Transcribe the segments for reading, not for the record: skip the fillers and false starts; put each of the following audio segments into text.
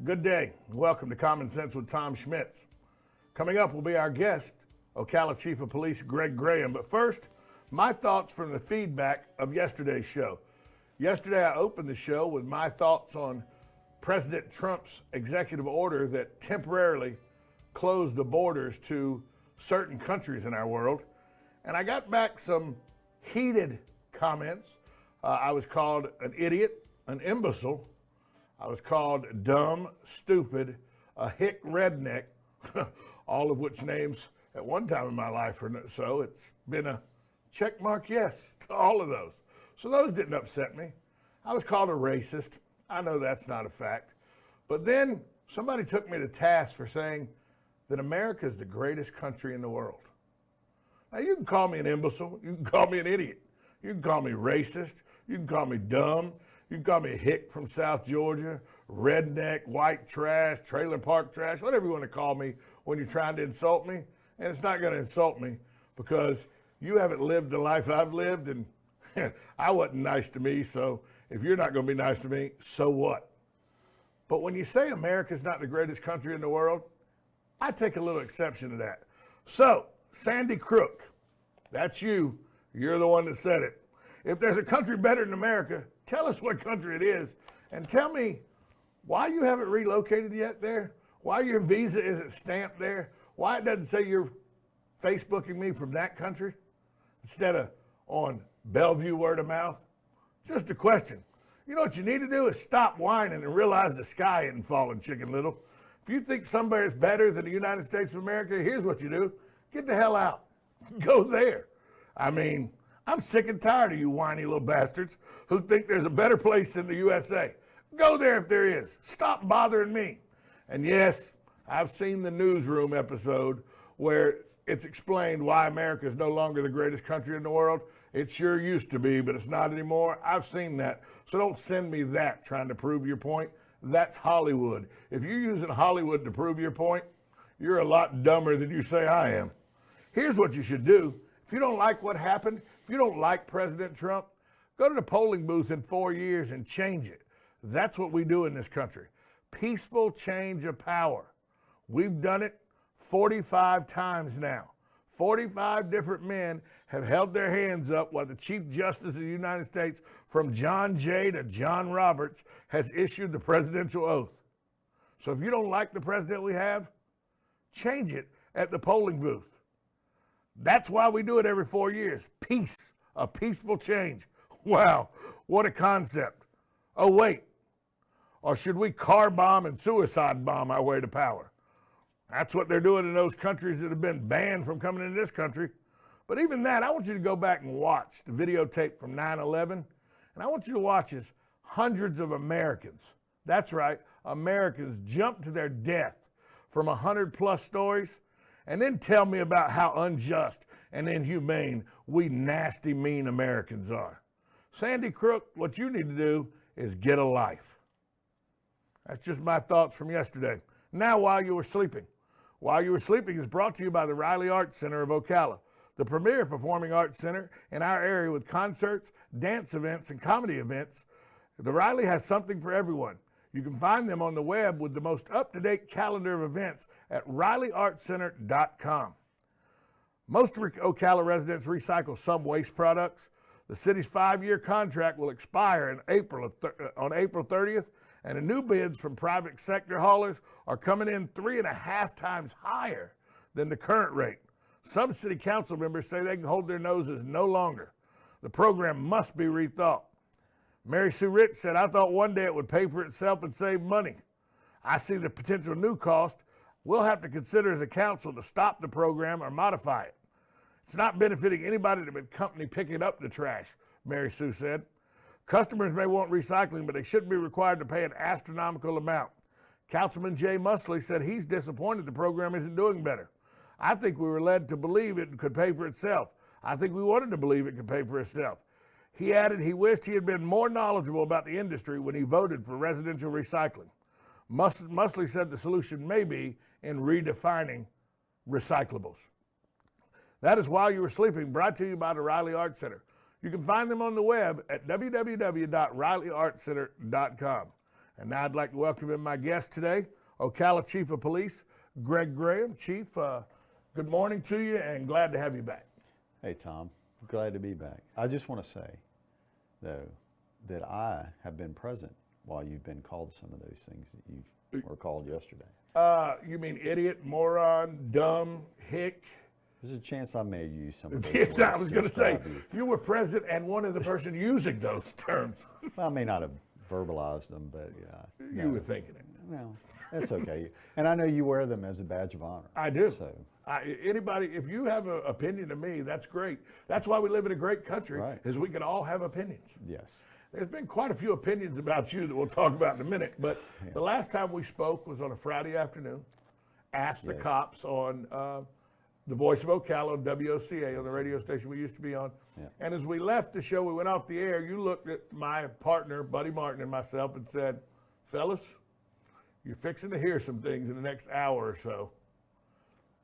Good day. Welcome to Common Sense with Tom Schmitz. Coming up will be our guest, Ocala Chief of Police Greg Graham. But first, my thoughts from the feedback of yesterday's show. Yesterday, I opened the show with my thoughts on President Trump's executive order that temporarily closed the borders to certain countries in our world. And I got back some heated comments. I was called an idiot, an imbecile. I was called dumb, stupid, a hick redneck, all of which names at one time in my life are so. It's been a check mark yes to all of those. So those didn't upset me. I was called a racist. I know that's not a fact. But then somebody took me to task for saying that America is the greatest country in the world. Now you can call me an imbecile. You can call me an idiot. You can call me racist. You can call me dumb. You can call me a hick from South Georgia, redneck, white trash, trailer park trash, whatever you want to call me when you're trying to insult me. And it's not going to insult me because you haven't lived the life I've lived, and I wasn't nice to me. So if you're not going to be nice to me, so what? But when you say America's not the greatest country in the world, I take a little exception to that. So, Sandy Crook, that's you. You're the one that said it. If there's a country better than America, tell us what country it is, and tell me why you haven't relocated yet there, why your visa isn't stamped there, why it doesn't say you're Facebooking me from that country instead of on Bellevue word of mouth. Just a question. You know what you need to do is stop whining and realize the sky isn't falling, Chicken Little. If you think somewhere's better than the United States of America, here's what you do. Get the hell out. Go there. I mean, I'm sick and tired of you whiny little bastards who think there's a better place than the USA. Go there if there is. Stop bothering me. And yes, I've seen the newsroom episode where it's explained why America is no longer the greatest country in the world. It sure used to be, but it's not anymore. I've seen that. So don't send me that trying to prove your point. That's Hollywood. If you're using Hollywood to prove your point, you're a lot dumber than you say I am. Here's what you should do. If you don't like what happened, if you don't like President Trump, go to the polling booth in 4 years and change it. That's what we do in this country. Peaceful change of power. We've done it 45 times now. 45 different men have held their hands up while the Chief Justice of the United States, from John Jay to John Roberts, has issued the presidential oath. So if you don't like the president we have, change it at the polling booth. That's why we do it every 4 years. Peace, a peaceful change. Wow, what a concept. Oh, wait. Or should we car bomb and suicide bomb our way to power? That's what they're doing in those countries that have been banned from coming into this country. But even that, I want you to go back and watch the videotape from 9/11, and I want you to watch as hundreds of Americans, that's right, Americans jump to their death from 100+ stories, and then tell me about how unjust and inhumane we nasty, mean Americans are. Sandy Crook, what you need to do is get a life. That's just my thoughts from yesterday. Now, While You Were Sleeping. While You Were Sleeping is brought to you by the Riley Arts Center of Ocala, the premier performing arts center in our area with concerts, dance events, and comedy events. The Riley has something for everyone. You can find them on the web with the most up-to-date calendar of events at RileyArtCenter.com. Most Ocala residents recycle some waste products. The city's 5-year contract will expire on April 30th, and the new bids from private sector haulers are coming in 3.5 times higher than the current rate. Some city council members say they can hold their noses no longer. The program must be rethought. Mary Sue Rich said, I thought one day it would pay for itself and save money. I see the potential new cost. We'll have to consider as a council to stop the program or modify it. It's not benefiting anybody but the company picking up the trash, Mary Sue said. Customers may want recycling, but they shouldn't be required to pay an astronomical amount. Councilman Jay Musley said he's disappointed the program isn't doing better. I think we were led to believe it could pay for itself. I think we wanted to believe it could pay for itself. He added he wished he had been more knowledgeable about the industry when he voted for residential recycling. Musley said the solution may be in redefining recyclables. That is While You Were Sleeping, brought to you by the Riley Arts Center. You can find them on the web at www.rileyartcenter.com. And now I'd like to welcome in my guest today, Ocala Chief of Police, Greg Graham. Chief, good morning to you and glad to have you back. Hey, Tom. Glad to be back. I just want to say, though, that I have been present while you've been called some of those things that you were called yesterday. You mean idiot, moron, dumb, hick? There's a chance I may use some of those Yes, words I was going to say, describe you were present and one of the person using those terms. Well, I may not have verbalized them, but yeah. You were thinking it. Well, that's okay. And I know you wear them as a badge of honor. I do. So, anybody, if you have an opinion of me, that's great. That's why we live in a great country, right, is we can all have opinions. yes. There's been quite a few opinions about you that we'll talk about in a minute, but yes, the last time we spoke was on a Friday afternoon. Asked the yes, cops on the Voice of Ocala, WOCA, on the radio station we used to be on. Yeah. And as we left the show, we went off the air, you looked at my partner, Buddy Martin, and myself and said, fellas, you're fixing to hear some things in the next hour or so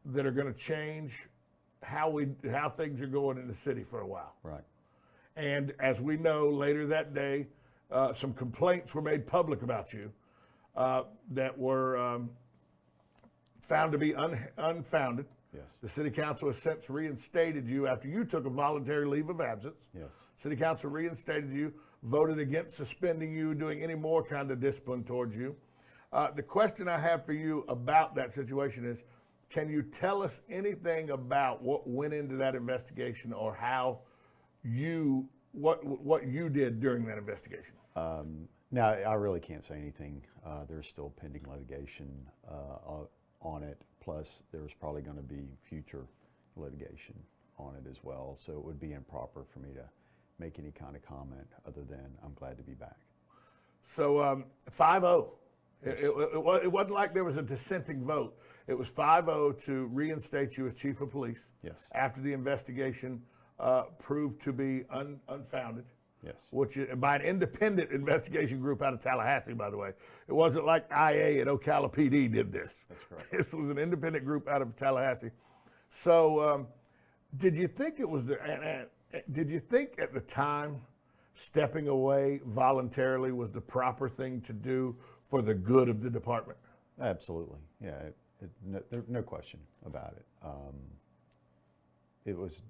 that are going to change how things are going in the city for a while. Right. And as we know, later that day, some complaints were made public about you that were found to be unfounded. Yes. The city council has since reinstated you after you took a voluntary leave of absence. Yes. City council reinstated you, voted against suspending you, doing any more kind of discipline towards you. The question I have for you about that situation is, can you tell us anything about what went into that investigation or how what you did during that investigation? Now, I really can't say anything. There's still pending litigation on it. Plus, there's probably going to be future litigation on it as well. So it would be improper for me to make any kind of comment other than I'm glad to be back. So 5-0. Yes. It wasn't like there was a dissenting vote. It was 5-0 to reinstate you as chief of police. Yes. After the investigation proved to be unfounded. Yes. Which is by an independent investigation group out of Tallahassee, by the way. It wasn't like IA and Ocala PD did this. That's correct. This was an independent group out of Tallahassee. So, did you think it was did you think at the time stepping away voluntarily was the proper thing to do for the good of the department? Absolutely. Yeah. There's no question about it. It was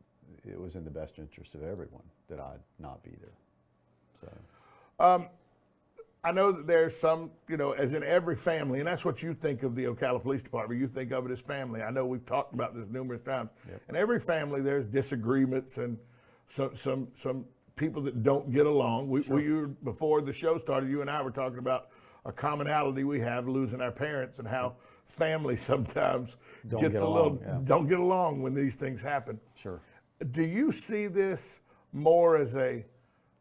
in the best interest of everyone that I not be there. So, I know that there's some, as in every family, and that's what you think of the Ocala Police Department. You think of it as family. I know we've talked about this numerous times. Yep. In every family, there's disagreements and some people that don't get along. Sure. Before the show started, you and I were talking about a commonality we have, losing our parents, and how family sometimes Don't gets get a along, little yeah. don't get along when these things happen. sure. Do you see this more as a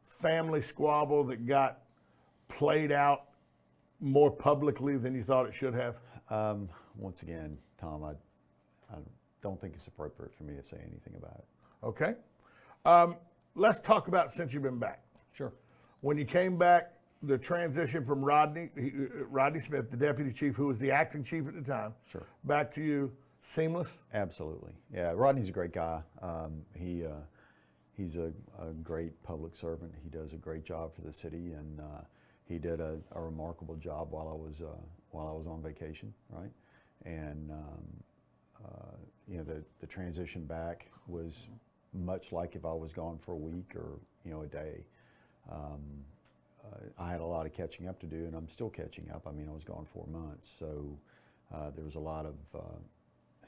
family squabble that got played out more publicly than you thought it should have? Once again, Tom, I don't think it's appropriate for me to say anything about it. Okay. Let's talk about since you've been back. Sure. When you came back, the transition from Rodney Smith, the deputy chief, who was the acting chief at the time, Sure. back to you, seamless? Absolutely. Yeah, Rodney's a great guy. He's a great public servant. He does a great job for the city, and he did a remarkable job while I was on vacation, right? And the transition back was much like if I was gone for a week or a day. I had a lot of catching up to do, and I'm still catching up. I mean, I was gone 4 months, so there was a lot of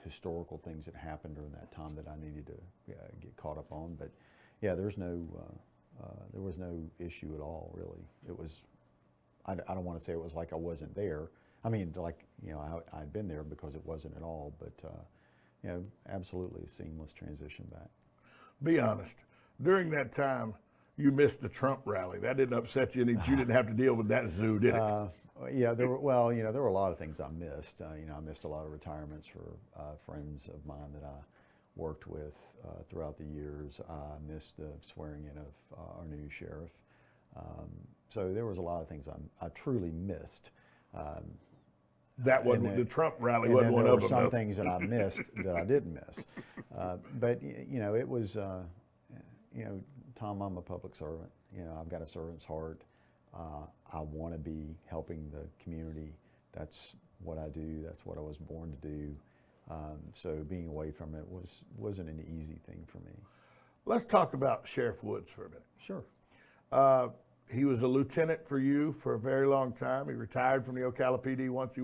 historical things that happened during that time that I needed to get caught up on. But yeah, there was no issue at all, really. It was, I don't want to say it was like I wasn't there. I mean, like, I'd been there because it wasn't at all, but absolutely a seamless transition back. Be honest. During that time, you missed the Trump rally. That didn't upset you, and you didn't have to deal with that zoo, did it? Yeah, there were a lot of things I missed. I missed a lot of retirements for friends of mine that I worked with throughout the years. I missed the swearing in of our new sheriff. So there was a lot of things I truly missed. That wasn't the Trump rally. Wasn't one of them. There were some things that I missed that I didn't miss. But it was. Tom, I'm a public servant. I've got a servant's heart. I want to be helping the community. That's what I do. That's what I was born to do. So being away from it wasn't an easy thing for me. Let's talk about Sheriff Woods for a minute. Sure. He was a lieutenant for you for a very long time. He retired from the Ocala PD once he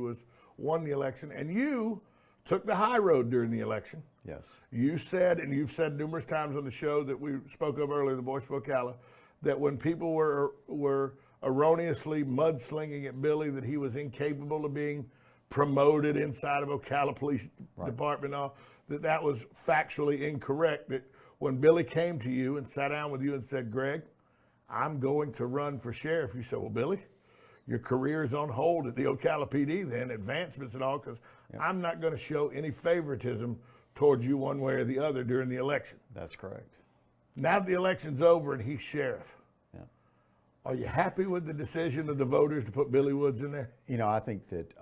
won the election, and you took the high road during the election. Yes. You said, and you've said numerous times on the show that we spoke of earlier, The Voice of Ocala, that when people were erroneously mudslinging at Billy, that he was incapable of being promoted inside of Ocala Police Department, and all, that was factually incorrect. That when Billy came to you and sat down with you and said, Greg, I'm going to run for sheriff, you said, well, Billy, your career is on hold at the Ocala PD then, advancements and all, because I'm not going to show any favoritism towards you one way or the other during the election. That's correct. Now that the election's over and he's sheriff, Yeah. are you happy with the decision of the voters to put Billy Woods in there? You know, I think that,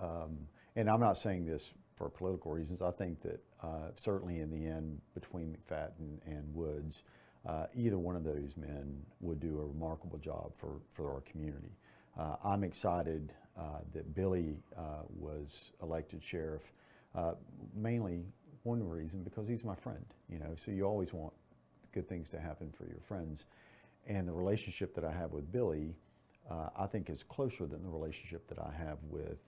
and I'm not saying this for political reasons, I think that certainly in the end, between McFadden and Woods, either one of those men would do a remarkable job for our community. I'm excited that Billy was elected sheriff, mainly one reason, because he's my friend, you know, so you always want good things to happen for your friends. And the relationship that I have with Billy, I think is closer than the relationship that I have with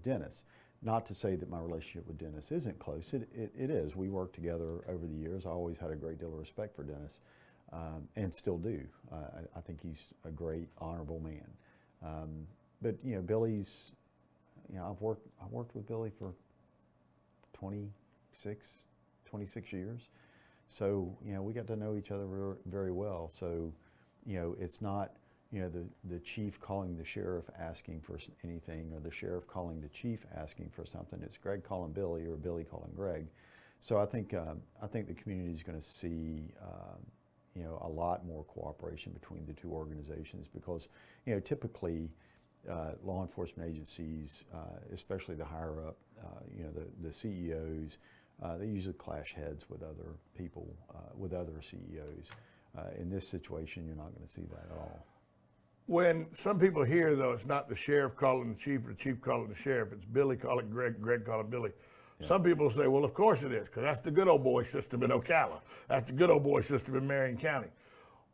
Dennis. Not to say that my relationship with Dennis isn't close, it is. We worked together over the years. I always had a great deal of respect for Dennis, and still do. I think he's a great, honorable man. But you know, Billy's, you know, I've worked with Billy for 26 years. So, you know, we got to know each other very well. So, you know, it's not, you know, the chief calling the sheriff asking for anything, or the sheriff calling the chief asking for something. It's Greg calling Billy, or Billy calling Greg. So I think the community is going to see, you know, a lot more cooperation between the two organizations, because, you know, typically law enforcement agencies, especially the higher up, you know, the CEOs, they usually clash heads with other people, with other CEOs. In this situation, you're not going to see that at all. When some people hear, though, it's not the sheriff calling the chief or the chief calling the sheriff, it's Billy calling Greg, Greg calling Billy. Yeah. Some people say, well, of course it is, because that's the good old boy system in Ocala. That's the good old boy system in Marion County.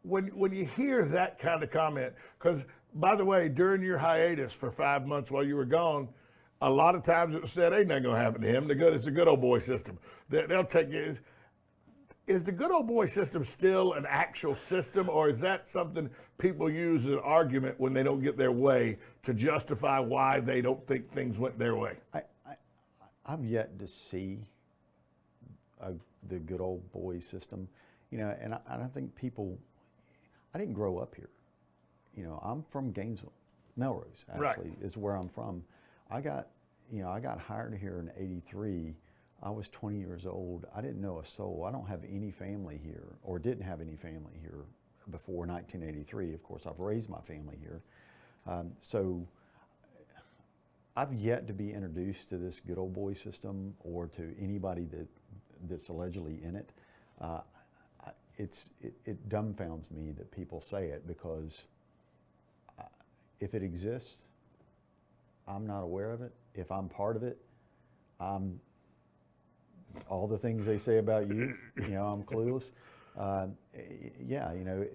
When you hear that kind of comment, because, by the way, during your hiatus for 5 months while you were gone, a lot of times it was said, ain't nothing going to happen to him. It's the good old boy system. They'll take it. Is the good old boy system still an actual system, or is that something people use as an argument when they don't get their way to justify why they don't think things went their way? I've yet to see the good old boy system, you know, and I think people, I didn't grow up here. You know, I'm from Gainesville. Melrose, actually, is where I'm from. I got hired here in '83. I was 20 years old. I didn't know a soul. I don't have any family here, or didn't have any family here before 1983. Of course, I've raised my family here. So I've yet to be introduced to this good old boy system, or to anybody that's allegedly in it. It dumbfounds me that people say it, because if it exists, I'm not aware of it. If I'm part of it, I'm all the things they say about you, you know, I'm clueless. Yeah, you know,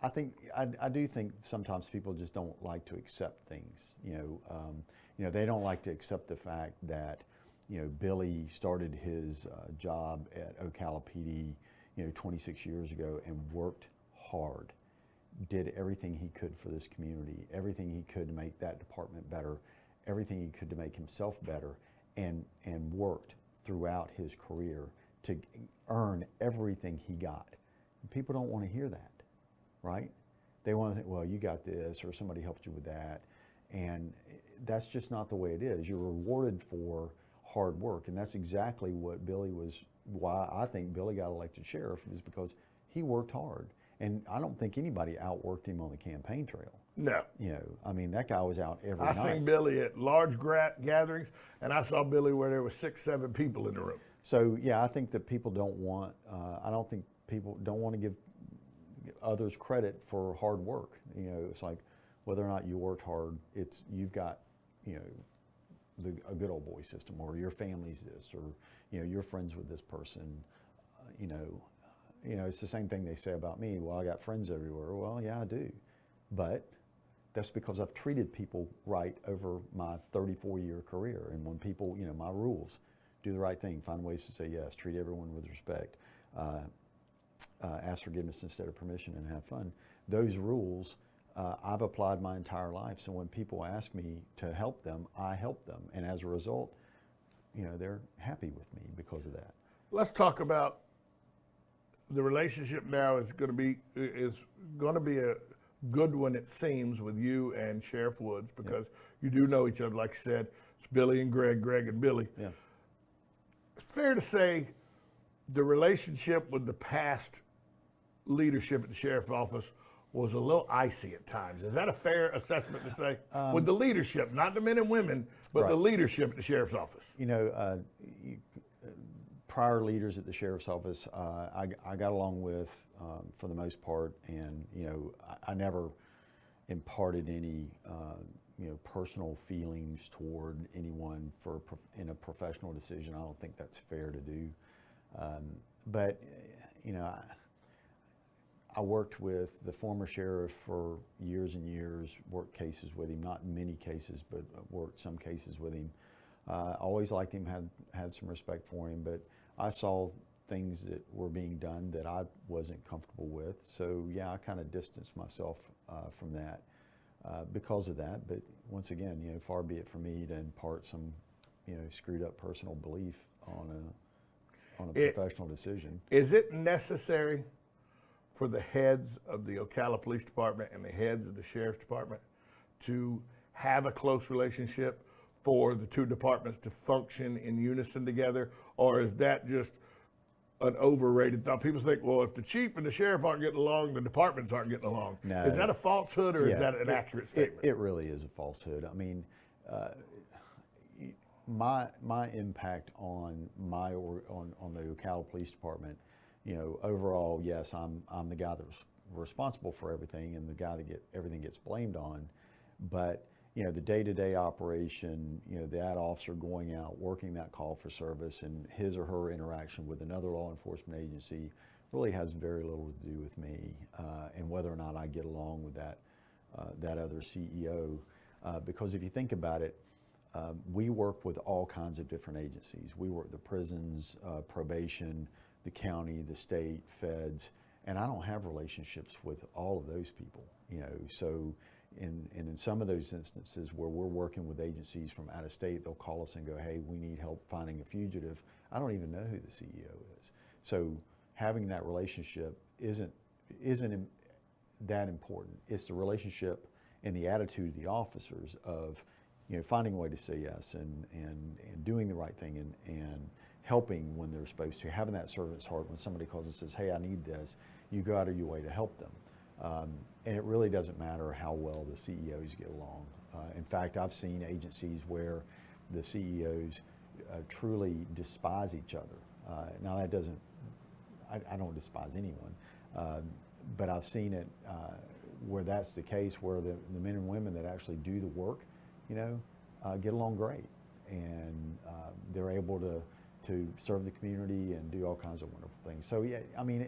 I do think sometimes people just don't like to accept things, you know, they don't like to accept the fact that, you know, Billy started his job at Ocala PD, you know, 26 years ago, and worked hard, did everything he could for this community, everything he could to make that department better, everything he could to make himself better, and worked throughout his career to earn everything he got. People don't want to hear that, right? They want to think, well, you got this, or somebody helped you with that, and that's just not the way it is. You're rewarded for hard work, and that's exactly what Billy was, why I think Billy got elected sheriff, is because he worked hard. And I don't think anybody outworked him on the campaign trail. No. You know, I mean, that guy was out every night. I seen Billy at large gatherings, and I saw Billy where there were 6, 7 people in the room. So, yeah, I think that people don't want, I don't think people don't want to others credit for hard work. You know, it's like whether or not you worked hard, you've got, you know, a good old boy system, or your family's this, or you know, you're friends with this person. You know, it's the same thing they say about me. Well, I got friends everywhere. Well, yeah, I do, but that's because I've treated people right over my 34-year career. And when people, you know, my rules: do the right thing, find ways to say yes, treat everyone with respect, ask forgiveness instead of permission, and have fun. Those rules I've applied my entire life. So when people ask me to help them, I help them. And as a result, you know, they're happy with me because of that. Let's talk about the relationship now is going to be a good one, it seems, with you and Sheriff Woods, because you do know each other. Like you said, it's Billy and Greg, Greg and Billy. Yeah. It's fair to say the relationship with the past leadership at the sheriff's office was a little icy at times. Is that a fair assessment to say? With the leadership, not the men and women, but the leadership at the sheriff's office. You know, prior leaders at the sheriff's office, I got along with for the most part, and you know, I never imparted any you know, personal feelings toward anyone in a professional decision. I don't think that's fair to do. But you know, I worked with the former sheriff for years and years, worked cases with him, not many cases, but worked some cases with him. Always liked him, had some respect for him, but I saw things that were being done that I wasn't comfortable with. So yeah, I kind of distanced myself from that because of that. But once again, you know, far be it from me to impart some, you know, screwed up personal belief on a professional decision. Is it necessary for the heads of the Ocala Police Department and the heads of the Sheriff's Department to have a close relationship for the two departments to function in unison together? Or is that just an overrated thought? People think, well, if the chief and the sheriff aren't getting along, the departments aren't getting along. No. Is that a falsehood, or is that an accurate statement? It really is a falsehood. I mean, my impact on on the Ocala Police Department, you know, overall, yes, I'm the guy that's responsible for everything and the guy that everything gets blamed on. But you know, the day-to-day operation, you know, that officer going out, working that call for service, and his or her interaction with another law enforcement agency really has very little to do with me and whether or not I get along with that other CEO. Because if you think about it, we work with all kinds of different agencies. We work the prisons, probation, the county, the state, feds, and I don't have relationships with all of those people, you know. So in some of those instances where we're working with agencies from out of state, they'll call us and go, hey, we need help finding a fugitive. I don't even know who the CEO is. So having that relationship isn't that important. It's the relationship and the attitude of the officers of, you know, finding a way to say yes and doing the right thing and helping when they're supposed to, having that servant's heart. When somebody calls and says, hey, I need this, you go out of your way to help them. And it really doesn't matter how well the CEOs get along. In fact, I've seen agencies where the CEOs truly despise each other. Now that doesn't, I don't despise anyone, but I've seen it where that's the case, where the men and women that actually do the work, you know, get along great, and they're able to serve the community and do all kinds of wonderful things. So yeah, I mean,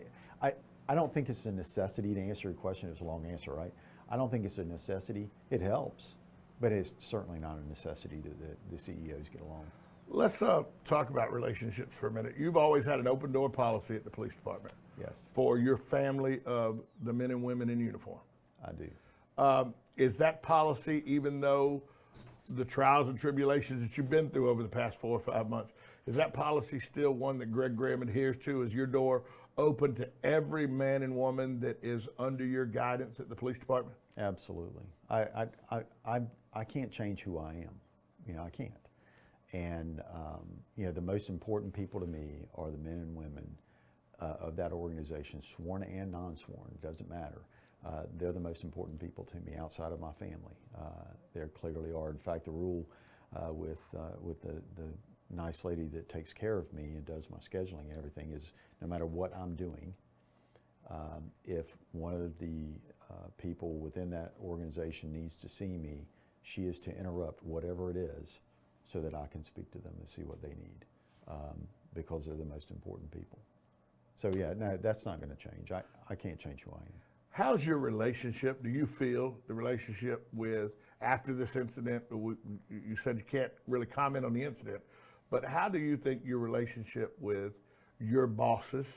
I don't think it's a necessity to answer your question. It's a long answer, right? I don't think it's a necessity. It helps, but it's certainly not a necessity that the CEOs get along. Let's talk about relationships for a minute. You've always had an open door policy at the police department. Yes. For your family of the men and women in uniform. I do. Is that policy, even though the trials and tribulations that you've been through over the past 4 or 5 months, is that policy still one that Greg Graham adheres to? Is your door open to every man and woman that is under your guidance at the police department? Absolutely. I can't change who I am. You know, I can't. And you know, the most important people to me are the men and women of that organization, sworn and non-sworn. It doesn't matter. They're the most important people to me outside of my family. They clearly are. In fact, the rule with the nice lady that takes care of me and does my scheduling and everything is, no matter what I'm doing, If one of the people within that organization needs to see me, she is to interrupt whatever it is so that I can speak to them and see what they need, because they're the most important people. So yeah, no, that's not going to change. I can't change who I am. How's your relationship? Do you feel the relationship with, after this incident, you said you can't really comment on the incident, but how do you think your relationship with your bosses,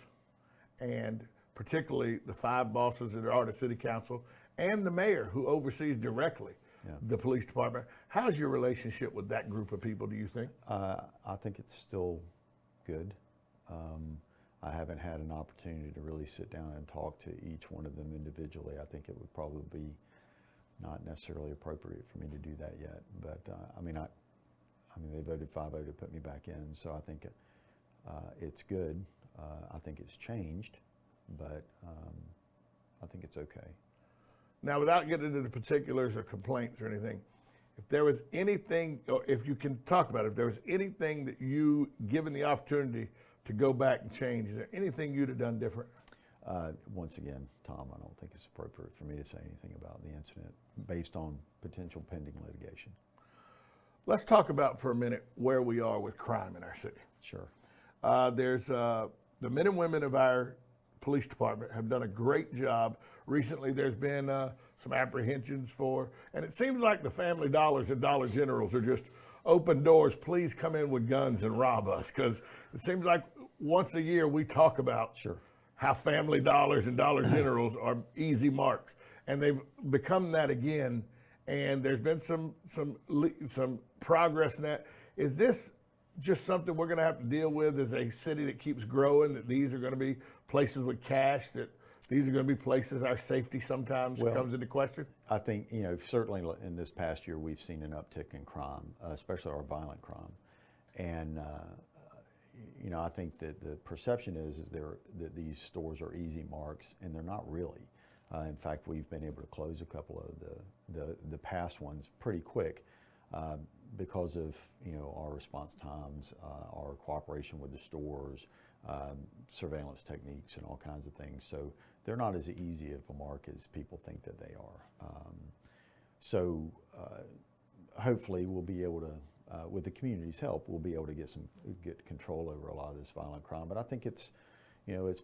and particularly the 5 bosses that are at the city council and the mayor who oversees directly the police department, how's your relationship with that group of people, do you think? I think it's still good. I haven't had an opportunity to really sit down and talk to each one of them individually. I think it would probably be not necessarily appropriate for me to do that yet. But I mean, they voted 5-0 to put me back in, so I think it's good. I think it's changed, but I think it's okay. Now, without getting into the particulars or complaints or anything, if there was anything, or if you can talk about it, if there was anything that you, given the opportunity to go back and change, is there anything you'd have done different? Once again, Tom, I don't think it's appropriate for me to say anything about the incident based on potential pending litigation. Let's talk about for a minute where we are with crime in our city. Sure. There's the men and women of our police department have done a great job. Recently, there's been some apprehensions for, and it seems like the Family Dollars and Dollar Generals are just open doors. Please come in with guns and rob us, because it seems like once a year we talk about how Family Dollars and Dollar Generals are easy marks, and they've become that again. And there's been some progress in that. Is this just something we're going to have to deal with as a city that keeps growing, that these are going to be places with cash, that these are going to be places our safety sometimes comes into question? I think, certainly in this past year, we've seen an uptick in crime, especially our violent crime. And, I think that the perception is that these stores are easy marks, and they're not really. In fact, we've been able to close a couple of the past ones pretty quick because of our response times, our cooperation with the stores, surveillance techniques, and all kinds of things. So they're not as easy of a mark as people think that they are. So hopefully we'll be able to, with the community's help, we'll be able to get control over a lot of this violent crime. But I think it's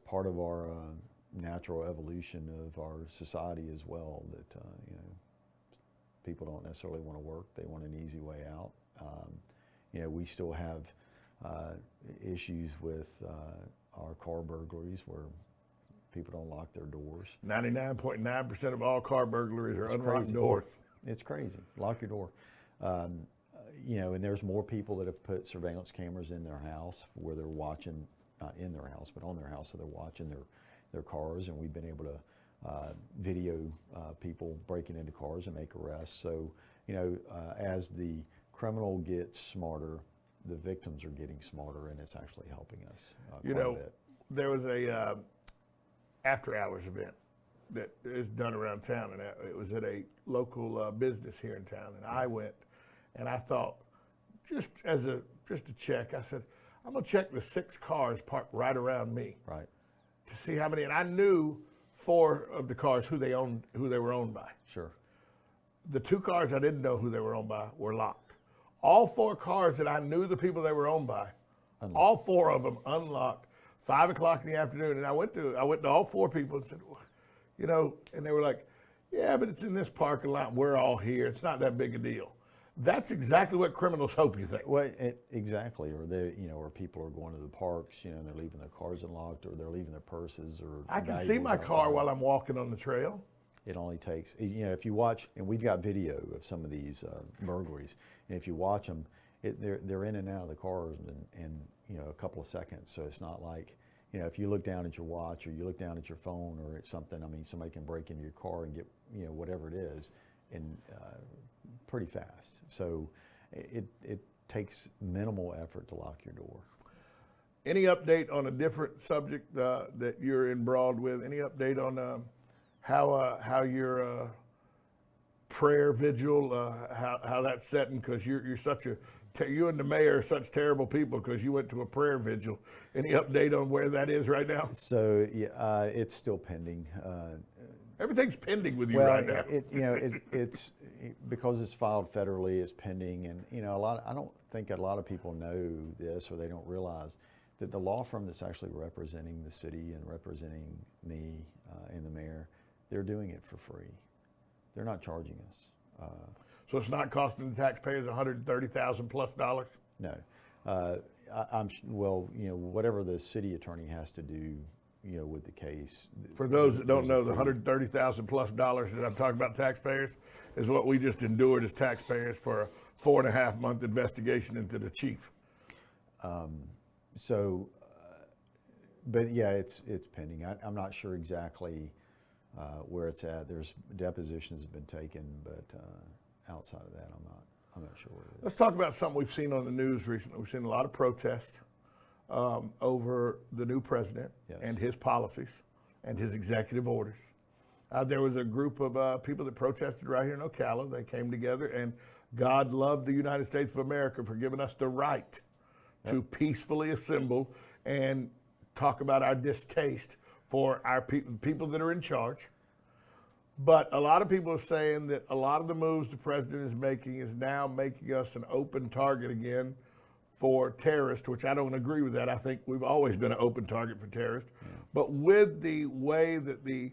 part of our natural evolution of our society as well, that people don't necessarily want to work, they want an easy way out. We still have issues with our car burglaries where people don't lock their doors. 99.9% of all car burglaries are unlocked doors. It's crazy. Lock your door. And there's more people that have put surveillance cameras in their house where they're watching, not in their house, but on their house, so they're watching their cars, and we've been able to video people breaking into cars and make arrests. So, as the criminal gets smarter, the victims are getting smarter, and it's actually helping us quite a bit. There was a after-hours event that is done around town, and it was at a local business here in town, and I went, and I thought, just to check, I said, I'm gonna check the 6 cars parked right around me. Right. To see how many, and I knew 4 of the cars who they were owned by. Sure. The 2 cars I didn't know who they were owned by were locked. All 4 cars that I knew the people they were owned by, unlocked. All 4 of them unlocked, 5 o'clock in the afternoon. And I went to all 4 people and said, and they were like, yeah, but it's in this parking lot. We're all here. It's not that big a deal. That's exactly what criminals hope you think. Well, exactly. Or or people are going to the parks, and they're leaving their cars unlocked, or they're leaving their purses, or I can see my car while I'm walking on the trail. It only takes, if you watch, and we've got video of some of these burglaries, and if you watch them, they're in and out of the cars in a couple of seconds. So it's not like, if you look down at your watch or you look down at your phone or at something, somebody can break into your car and get, whatever it is, and pretty fast. So it takes minimal effort to lock your door. Any update on a different subject that you're embroiled with? Any update on how your prayer vigil, how that's setting? Because you're such a you and the mayor are such terrible people because you went to a prayer vigil. Any update on where that is right now? So yeah, it's still pending. Everything's pending with you Well, right now. it's because it's filed federally, it's pending, and I don't think a lot of people know this, or they don't realize that the law firm that's actually representing the city and representing me and the mayor, they're doing it for free. They're not charging us. So it's not costing the taxpayers $130,000 plus dollars? No. Well, whatever the city attorney has to do, with the case. For those that don't know, the $130,000 plus dollars that I'm talking about taxpayers is what we just endured as taxpayers for a 4.5 month investigation into the chief. But yeah, it's pending. I'm not sure exactly where it's at. There's depositions have been taken, but outside of that, I'm not sure where it is. Let's talk about something we've seen on the news recently. We've seen a lot of protest over the new president and his policies and his executive orders. There was a group of people that protested right here in Ocala. They came together, and God loved the United States of America for giving us the right to peacefully assemble and talk about our distaste for our people that are in charge. But a lot of people are saying that a lot of the moves the president is making is now making us an open target again for terrorists, which I don't agree with that. I think we've always been an open target for terrorists. Yeah. But with the way that the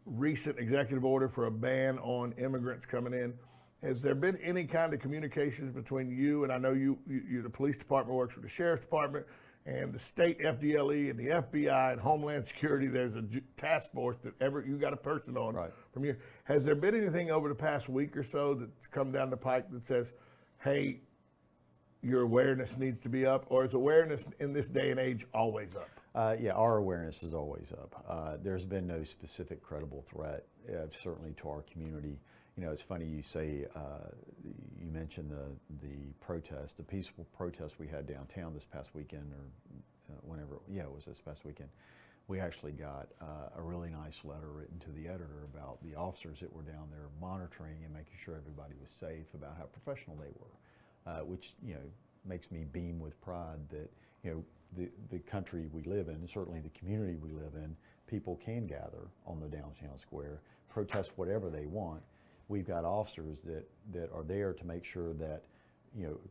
recent executive order for a ban on immigrants coming in, has there been any kind of communications between you, and I know you the police department works with the sheriff's department, and the state FDLE and the FBI and Homeland Security? There's a task force that you got a person on from you. Has there been anything over the past week or so that's come down the pike that says, hey, your awareness needs to be up, or is awareness in this day and age always up? Yeah, our awareness is always up. There's been no specific credible threat, certainly to our community. It's funny you say, you mentioned the protest, the peaceful protest we had downtown this past weekend, or whenever, it was this past weekend. We actually got a really nice letter written to the editor about the officers that were down there monitoring and making sure everybody was safe, about how professional they were, which, makes me beam with pride that, the country we live in, and certainly the community we live in, people can gather on the downtown square, protest whatever they want. We've got officers that are there to make sure that,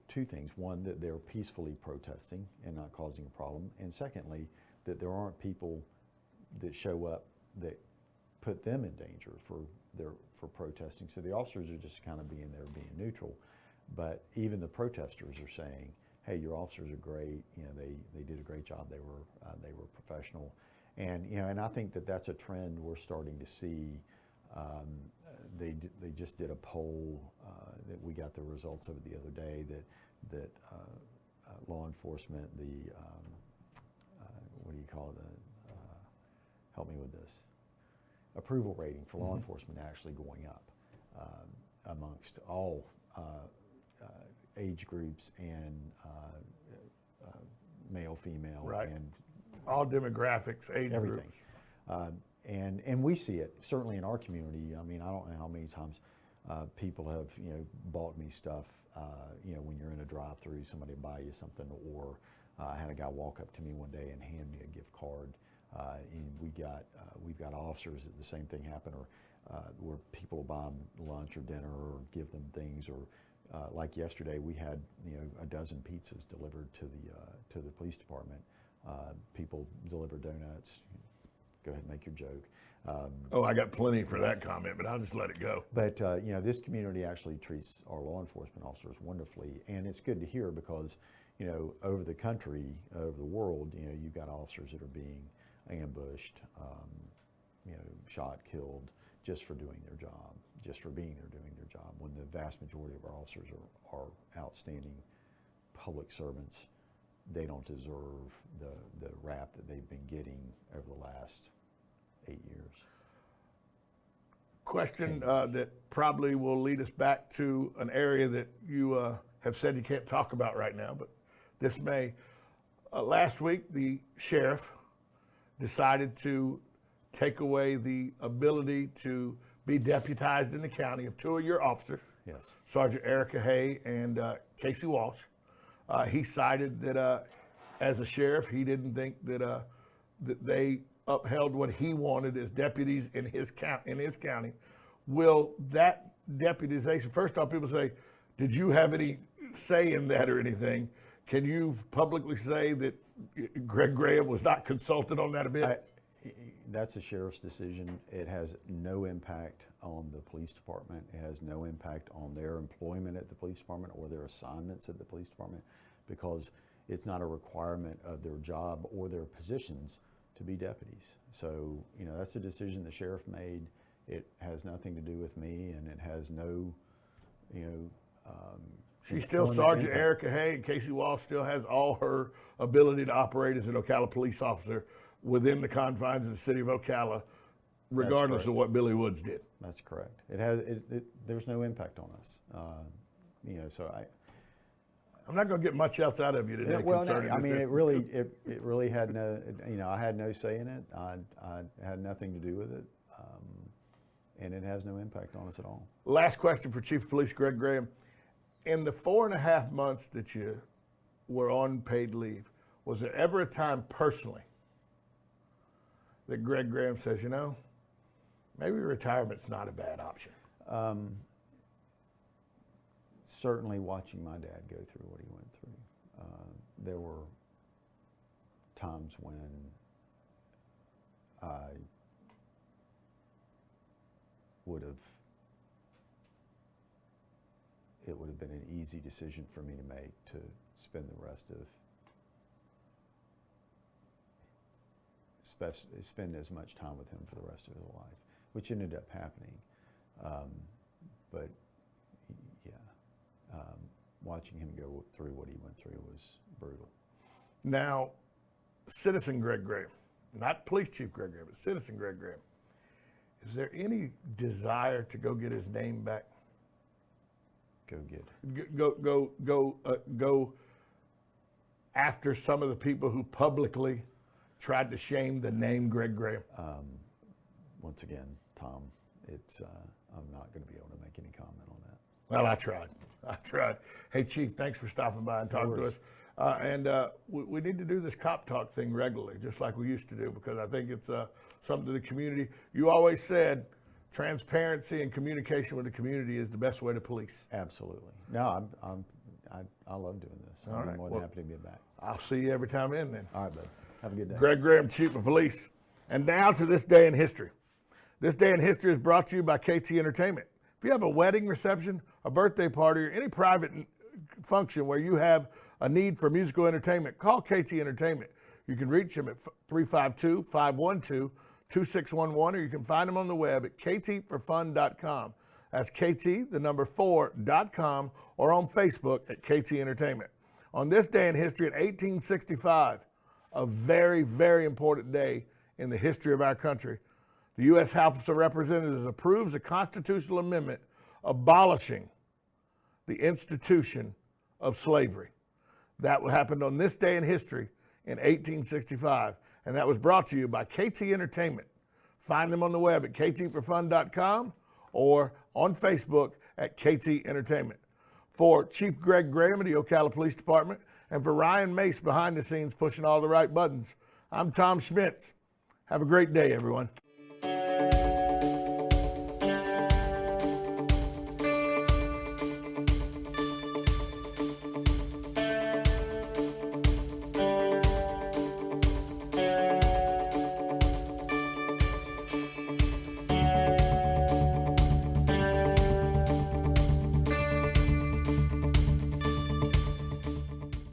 two things. One, that they're peacefully protesting and not causing a problem. And secondly, that there aren't people that show up that put them in danger for protesting. So the officers are just kind of being there, being neutral. But even the protesters are saying, hey, your officers are great. They did a great job. They were professional. And, and I think that that's a trend we're starting to see. They just did a poll that we got the results of it the other day that law enforcement, what do you call it? Help me with this. Approval rating for law enforcement actually going up amongst all age groups and male, female, and all demographics, age everything. Groups. And we see it certainly in our community. I mean, I don't know how many times people have bought me stuff. When you're in a drive-through, somebody buy you something, or I had a guy walk up to me one day and hand me a gift card. And we've got officers that the same thing happen, or where people buy them lunch or dinner or give them things, or like yesterday we had a dozen pizzas delivered to the police department. People deliver donuts. Go ahead and make your joke. I got plenty for that comment, but I'll just let it go. But this community actually treats our law enforcement officers wonderfully, and it's good to hear because over the country, over the world, you've got officers that are being ambushed, shot, killed, just for doing their job, just for being there doing their job. When the vast majority of our officers are outstanding public servants, they don't deserve the rap that they've been getting over the last 8 years. Question that probably will lead us back to an area that you have said you can't talk about right now, but this may. Last week, the sheriff decided to take away the ability to be deputized in the county of two of your officers, Yes. Sergeant Erica Hay and Casey Walsh. He cited that as a sheriff, he didn't think that that they upheld what he wanted as deputies in his county. Will that deputization? First off, people say, "Did you have any say in that or anything?" Can you publicly say that Greg Graham was not consulted on that a bit? That's a sheriff's decision. It has no impact on the police department. It has no impact on their employment at the police department or their assignments at the police department, because it's not a requirement of their job or their positions to be deputies. So, you know, that's a decision the sheriff made. It has nothing to do with me, and it has no, you know, She's still Sergeant Erica Hay, and Casey Walsh still has all her ability to operate as an Ocala police officer within the confines of the city of Ocala, regardless of what Billy Woods did. That's correct. It has. There's no impact on us. You know, so I'm not going to get much else out of you today. Well, no, I mean, it really had no. You know, I had no say in it. I had nothing to do with it, and it has no impact on us at all. Last question for Chief of Police Greg Graham: in the 4.5 months that you were on paid leave, was there ever a time personally that Greg Graham says, you know, maybe retirement's not a bad option? Certainly watching my dad go through what he went through. There were times when I it would have been an easy decision for me to make to spend the rest of spend as much time with him for the rest of his life, which ended up happening. But yeah, watching him go through what he went through was brutal. Now, citizen Greg Graham, not police chief Greg Graham, but citizen Greg Graham, is there any desire to go get his name back? Go get it. Go after some of the people who publicly tried to shame the name Greg Graham? Once again, Tom, I'm not going to be able to make any comment on that. Well, I tried. Hey, Chief, thanks for stopping by and talking to us. We need to do this cop talk thing regularly, just like we used to do, because I think it's something to the community. You always said transparency and communication with the community is the best way to police. Absolutely. No, I love doing this. I'm more than happy to be back. I'll see you every time in then. All right, bud. Have a good day. Greg Graham, Chief of Police. And now to this day in history. This day in history is brought to you by KT Entertainment. If you have a wedding reception, a birthday party, or any private function where you have a need for musical entertainment, call KT Entertainment. You can reach them at 352-512-2611, or you can find them on the web at ktforfun.com. That's kt4.com, or on Facebook at KT Entertainment. On this day in history in 1865, a very, very important day in the history of our country, the U.S. House of Representatives approves a constitutional amendment abolishing the institution of slavery. That happened on this day in history in 1865, and that was brought to you by KT Entertainment. Find them on the web at ktforfun.com or on Facebook at KT Entertainment. For Chief Greg Graham of the Ocala Police Department, and for Ryan Mace behind the scenes pushing all the right buttons, I'm Tom Schmitz. Have a great day, everyone.